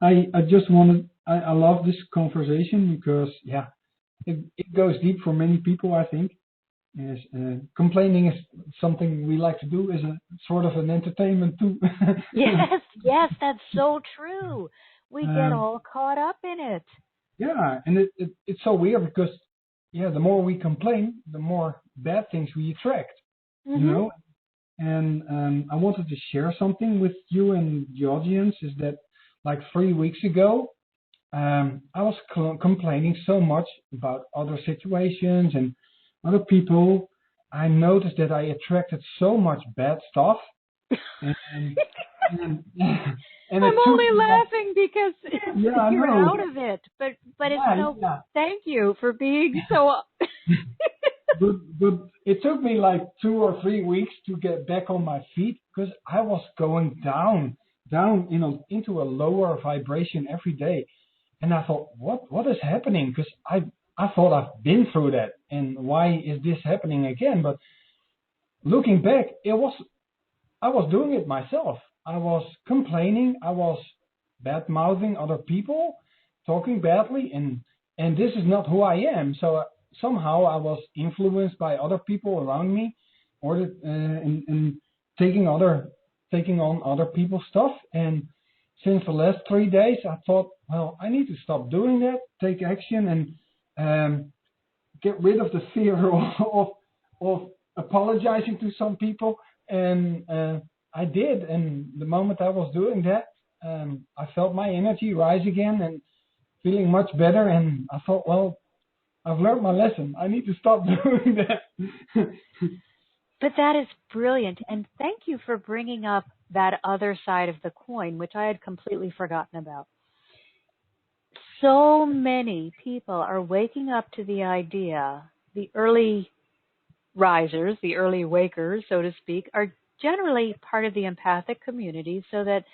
Speaker 3: I just wanted, I love this conversation because, it goes deep for many people, I think. Yes, complaining is something we like to do as a sort of an entertainment too.
Speaker 2: Yes, that's so true. We get all caught up in it.
Speaker 3: Yeah, and it's so weird because, the more we complain, the more bad things we attract,
Speaker 2: Mm-hmm.
Speaker 3: you know? And I wanted to share something with you and the audience, is that like 3 weeks ago, I was complaining so much about other situations and other people. I noticed that I attracted so much bad stuff. And
Speaker 2: I'm only laughing because you're out of it. But it's so.
Speaker 3: Yeah.
Speaker 2: Thank you for being so.
Speaker 3: But it took me like 2 or 3 weeks to get back on my feet because I was going down, into a lower vibration every day. And I thought, what is happening? Because I thought I've been through that, and why is this happening again? But looking back, I was doing it myself. I was complaining. I was bad mouthing other people, talking badly, and this is not who I am. So somehow I was influenced by other people around me, or and taking on other people's stuff. And since the last 3 days, I thought, well, I need to stop doing that, take action, and get rid of the fear of apologizing to some people. And I did. And the moment I was doing that, I felt my energy rise again and feeling much better. And I thought, well, I've learned my lesson. I need to stop doing that.
Speaker 2: But that is brilliant. And thank you for bringing up that other side of the coin, which I had completely forgotten about. So many people are waking up to the idea, the early risers, the early wakers, so to speak, are generally part of the empathic community, so that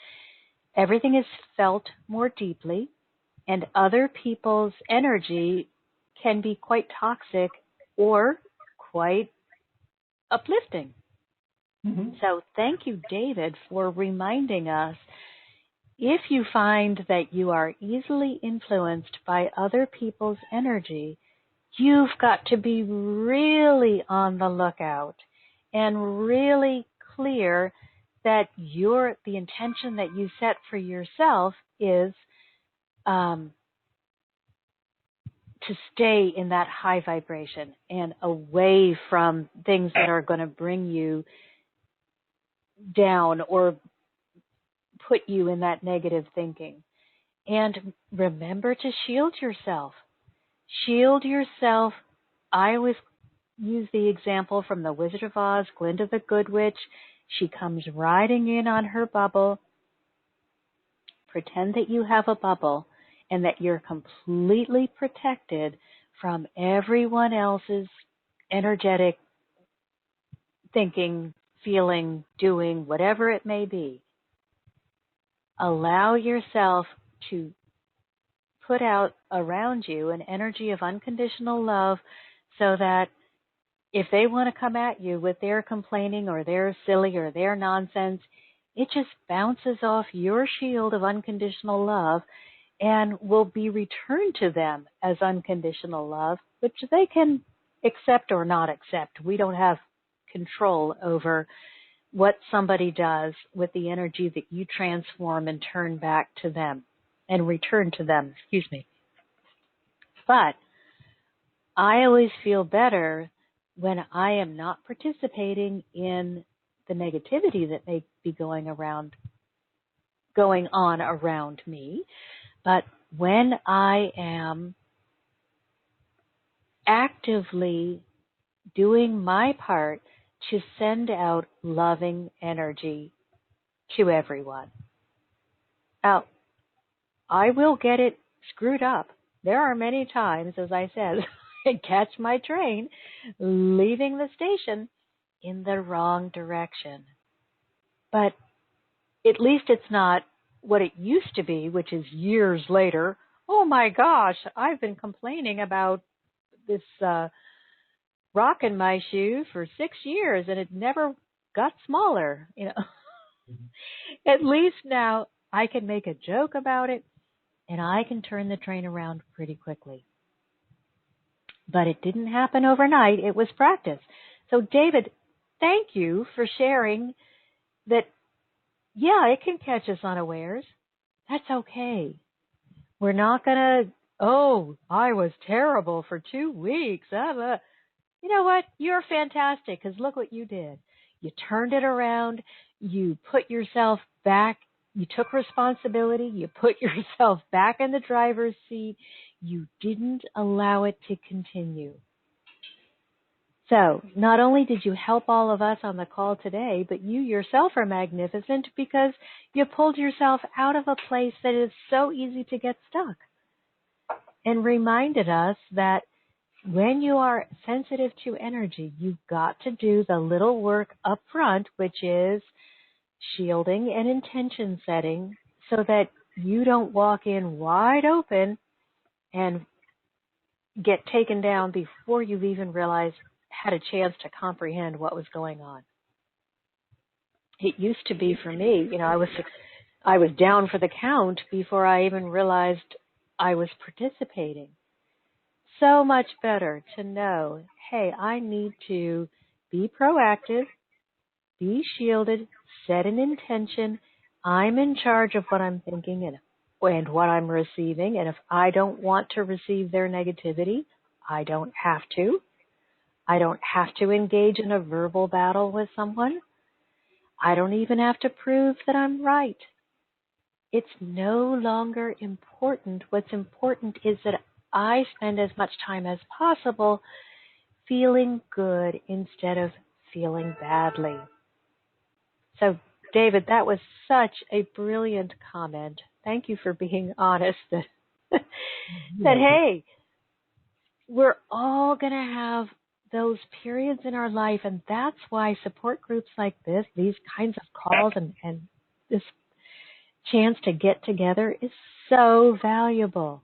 Speaker 2: everything is felt more deeply, and other people's energy can be quite toxic or quite uplifting. Mm-hmm. So thank you, David, for reminding us, if you find that you are easily influenced by other people's energy, you've got to be really on the lookout and really clear that the intention that you set for yourself is to stay in that high vibration and away from things that are going to bring you down or put you in that negative thinking. And remember to shield yourself. Shield yourself. I always use the example from The Wizard of Oz, Glinda the Good Witch. She comes riding in on her bubble. Pretend that you have a bubble and that you're completely protected from everyone else's energetic thinking, feeling, doing, whatever it may be. Allow yourself to put out around you an energy of unconditional love, so that if they want to come at you with their complaining or their silly or their nonsense, it just bounces off your shield of unconditional love and will be returned to them as unconditional love, which they can accept or not accept. We don't have control over what somebody does with the energy that you transform and turn back to them and return to them, But I always feel better when I am not participating in the negativity that may be going on around me, but when I am actively doing my part to send out loving energy to everyone. Now, I will get it screwed up. There are many times, as I said, I catch my train leaving the station in the wrong direction. But at least it's not what it used to be, which is years later. Oh my gosh, I've been complaining about this rock in my shoe for 6 years and it never got smaller. Mm-hmm. At least now I can make a joke about it and I can turn the train around pretty quickly. But it didn't happen overnight. It was practice. So David, thank you for sharing that. Yeah, it can catch us unawares. That's okay. We're not going to, I was terrible for 2 weeks. You know what? You're fantastic, because look what you did. You turned it around. You put yourself back. You took responsibility. You put yourself back in the driver's seat. You didn't allow it to continue. So not only did you help all of us on the call today, but you yourself are magnificent because you pulled yourself out of a place that is so easy to get stuck and reminded us that when you are sensitive to energy, you've got to do the little work up front, which is shielding and intention setting, so that you don't walk in wide open and get taken down before you've even had a chance to comprehend what was going on. It used to be for me, I was down for the count before I even realized I was participating. So much better to know, hey, I need to be proactive, be shielded, set an intention. I'm in charge of what I'm thinking and what I'm receiving. And if I don't want to receive their negativity, I don't have to. I don't have to engage in a verbal battle with someone. I don't even have to prove that I'm right. It's no longer important. What's important is that I spend as much time as possible feeling good instead of feeling badly. So, David, that was such a brilliant comment. Thank you for being honest that hey, we're all going to have those periods in our life, and that's why support groups like this, these kinds of calls and this chance to get together is so valuable.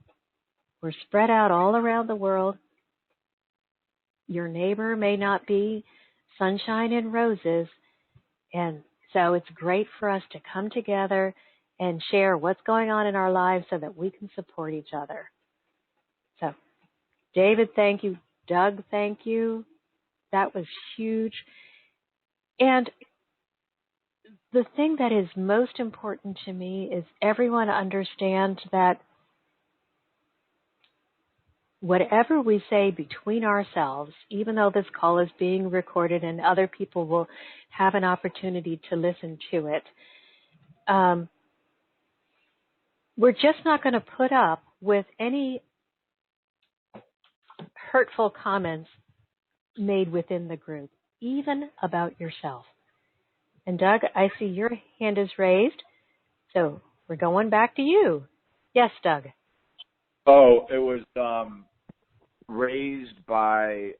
Speaker 2: We're spread out all around the world. Your neighbor may not be sunshine and roses, and so it's great for us to come together and share what's going on in our lives so that we can support each other. So, David, thank you. Doug, thank you. That was huge. And the thing that is most important to me is everyone understands that whatever we say between ourselves, even though this call is being recorded and other people will have an opportunity to listen to it, we're just not going to put up with any hurtful comments made within the group, even about yourself. And Doug, I see your hand is raised, so we're going back to you. Yes, Doug.
Speaker 1: Oh, it was raised by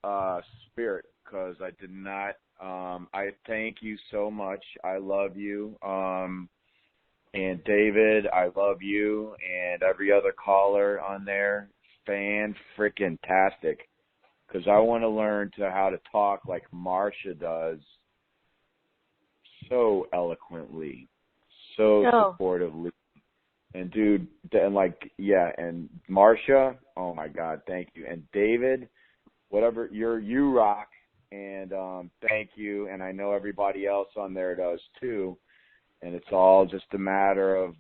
Speaker 1: spirit, because I did not. I thank you so much. I love you. And David, I love you, and every other caller on there. Fan-frickin-tastic. Because I want to learn how to talk like Marcia does, so eloquently, so supportively. And dude, and Marcia, oh my God, thank you. And David, whatever, you rock, and thank you. And I know everybody else on there does too. And it's all just a matter of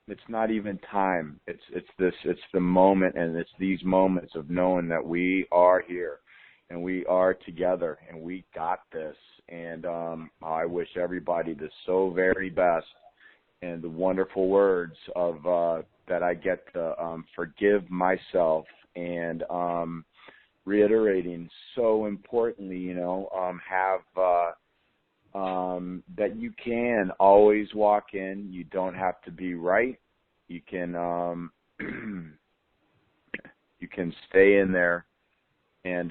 Speaker 1: it's not even time. It's the moment, and it's these moments of knowing that we are here and we are together and we got this. And I wish everybody the so very best, and the wonderful words of that I get to forgive myself, and reiterating so importantly, have that you can always walk in. You don't have to be right. You can you can stay in there and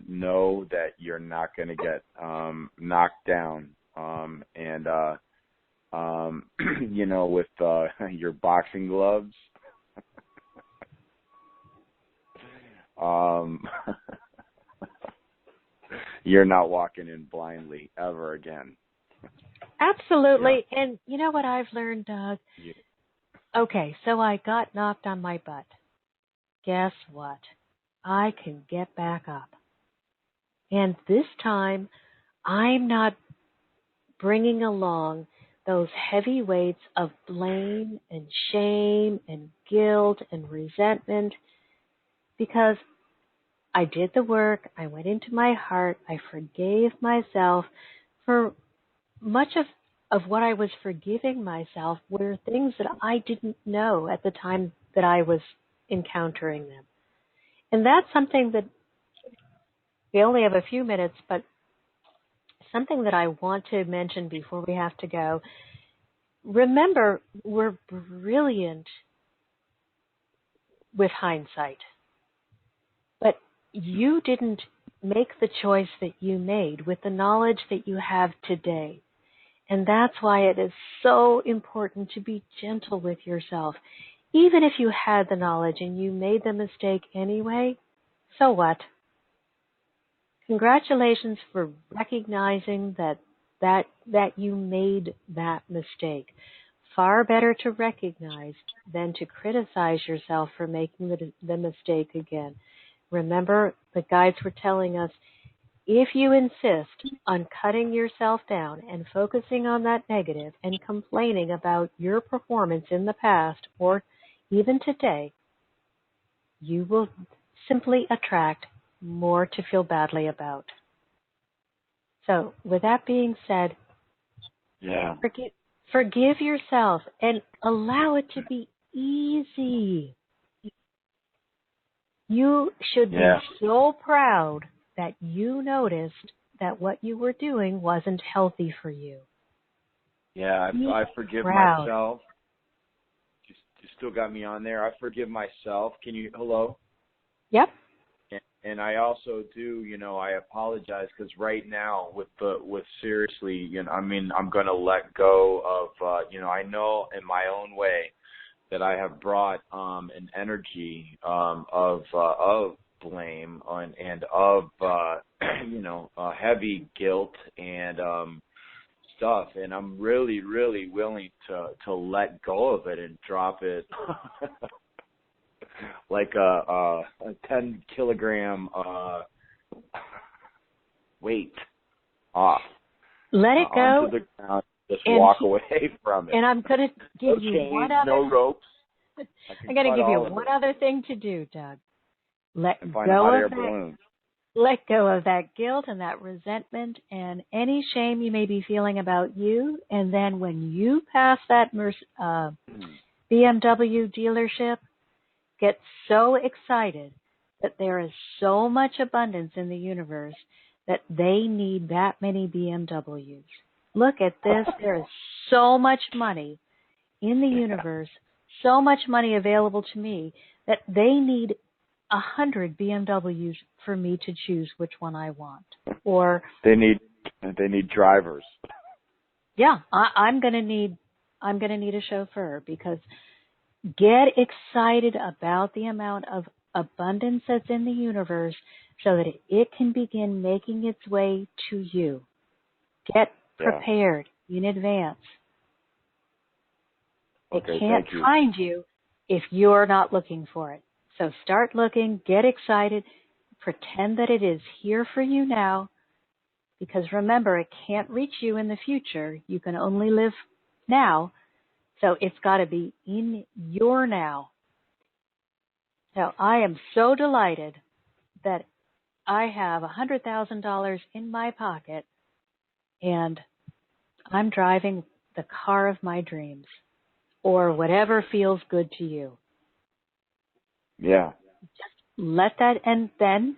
Speaker 1: know that you're not going to get knocked down. With your boxing gloves. You're not walking in blindly ever again.
Speaker 2: Absolutely. Yeah. And you know what I've learned, Doug?
Speaker 1: Yeah.
Speaker 2: Okay, so I got knocked on my butt. Guess what? I can get back up. And this time, I'm not bringing along those heavy weights of blame and shame and guilt and resentment, because I did the work, I went into my heart, I forgave myself. For much of what I was forgiving myself were things that I didn't know at the time that I was encountering them. And that's something that, we only have a few minutes, but something that I want to mention before we have to go. Remember, we're brilliant with hindsight, but you didn't make the choice that you made with the knowledge that you have today. And that's why it is so important to be gentle with yourself. Even if you had the knowledge and you made the mistake anyway, so what? Congratulations for recognizing that you made that mistake. Far better to recognize than to criticize yourself for making the mistake again. Remember, the guides were telling us, if you insist on cutting yourself down and focusing on that negative and complaining about your performance in the past or even today, you will simply attract more to feel badly about. So, with that being said, forgive yourself and allow it to be easy. You should be so proud that you noticed that what you were doing wasn't healthy for you.
Speaker 1: Yeah, I forgive myself. You still got me on there. I forgive myself. Can you, hello?
Speaker 2: Yep.
Speaker 1: And I also do, I apologize because right now with seriously, I'm going to let go of, I know in my own way that I have brought an energy of blame and of heavy guilt and stuff, and I'm really, really willing to let go of it and drop it like a 10 kilogram weight off.
Speaker 2: Let it go.
Speaker 1: Onto the ground, just walk away from it.
Speaker 2: And I'm going to give you one other.
Speaker 1: No ropes.
Speaker 2: I'm going to give you one other thing to do, Doug. Let go of that guilt and that resentment and any shame you may be feeling about you. And then when you pass that BMW dealership, get so excited that there is so much abundance in the universe that they need that many BMWs. Look at this. There is so much money in the universe, so much money available to me that they need 100 BMWs for me to choose which one I want. Or
Speaker 1: they need drivers.
Speaker 2: Yeah, I'm going to need a chauffeur because get excited about the amount of abundance that's in the universe so that it can begin making its way to you. Get prepared in advance. It can't find you if you're not looking for it. So start looking, get excited, pretend that it is here for you now, because remember, it can't reach you in the future. You can only live now. So it's got to be in your now. Now, I am so delighted that I have $100,000 in my pocket and I'm driving the car of my dreams or whatever feels good to you.
Speaker 1: Yeah.
Speaker 2: Just let that, and then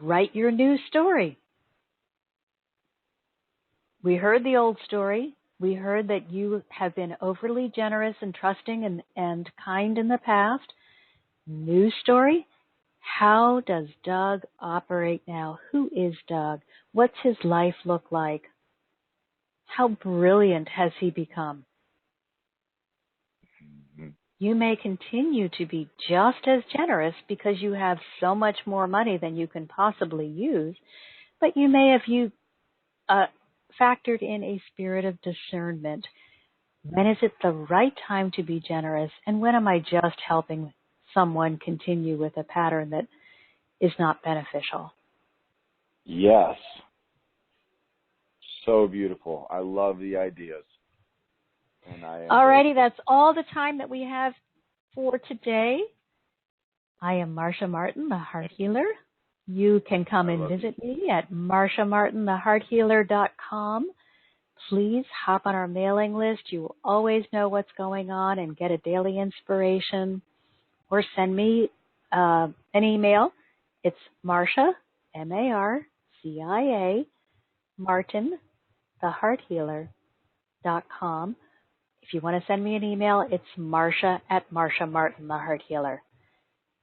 Speaker 2: write your new story. We heard the old story. We heard that you have been overly generous and trusting and kind in the past. New story. How does Doug operate now? Who is Doug? What's his life look like? How brilliant has he become? Mm-hmm. You may continue to be just as generous because you have so much more money than you can possibly use, but you may have factored in a spirit of discernment. When is it the right time to be generous, and when am I just helping someone continue with a pattern that is not beneficial?
Speaker 1: Yes. So beautiful. I love the ideas.
Speaker 2: Alrighty, that's all the time that we have for today. I am Marcia Martin, the Heart Healer. You can come and visit me at marciamartinthehearthealer.com. Please hop on our mailing list. You will always know what's going on and get a daily inspiration. Or send me an email. It's Marcia, M-A-R-C-I-A, Martin, thehearthealer.com. If you want to send me an email, it's Marcia at Marcia Martin, the Heart Healer.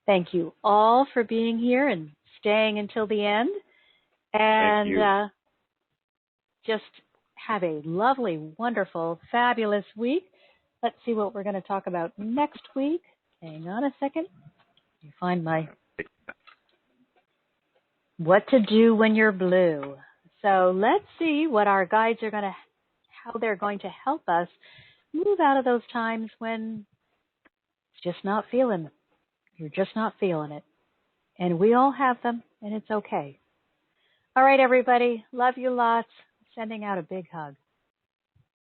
Speaker 2: Thank you all for being here and staying until the end. And just have a lovely, wonderful, fabulous week. Let's see what we're going to talk about next week. Hang on a second. Let me find my what to do when you're blue. So let's see what our guides are how they're going to help us move out of those times when you're just not feeling it. And we all have them, and it's okay. All right, everybody. Love you lots. Sending out a big hug.